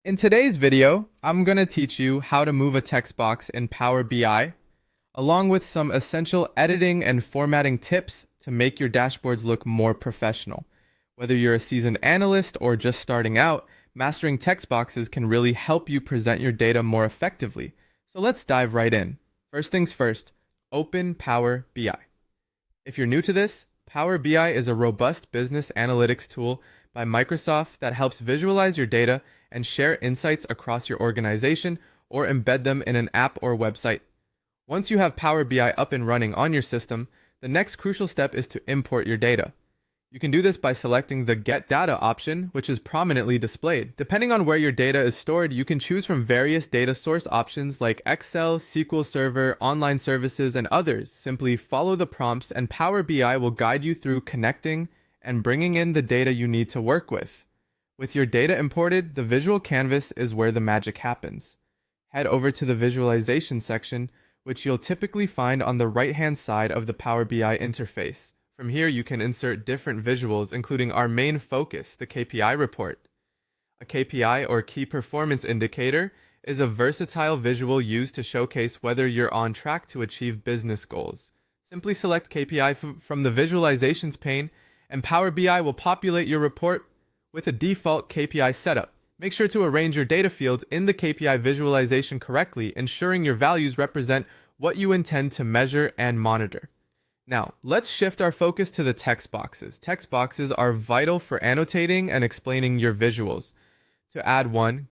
In today's video, I'm going to teach you how to move a text box in Power BI, along with some essential editing and formatting tips to make your dashboards look more professional. Whether you're a seasoned analyst or just starting out, mastering text boxes can really help you present your data more effectively. So let's dive right in. First things first, open Power BI. If you're new to this, Power BI is a robust business analytics tool by Microsoft that helps visualize your data and share insights across your organization or embed them in an app or website. Once you have Power BI up and running on your system, the next crucial step is to import your data. You can do this by selecting the Get Data option, which is prominently displayed. Depending on where your data is stored, you can choose from various data source options like Excel, SQL Server, online services, and others. Simply follow the prompts and Power BI will guide you through connecting and bringing in the data you need to work with. With your data imported, the visual canvas is where the magic happens. Head over to the visualization section, which you'll typically find on the right-hand side of the Power BI interface. From here, you can insert different visuals, including our main focus, the KPI report. A KPI, or Key Performance Indicator, is a versatile visual used to showcase whether you're on track to achieve business goals. Simply select KPI from the Visualizations pane, and Power BI will populate your report with a default KPI setup. Make sure to arrange your data fields in the KPI visualization correctly, ensuring your values represent what you intend to measure and monitor. Now, let's shift our focus to the text boxes. Text boxes are vital for annotating and explaining your visuals. To add one,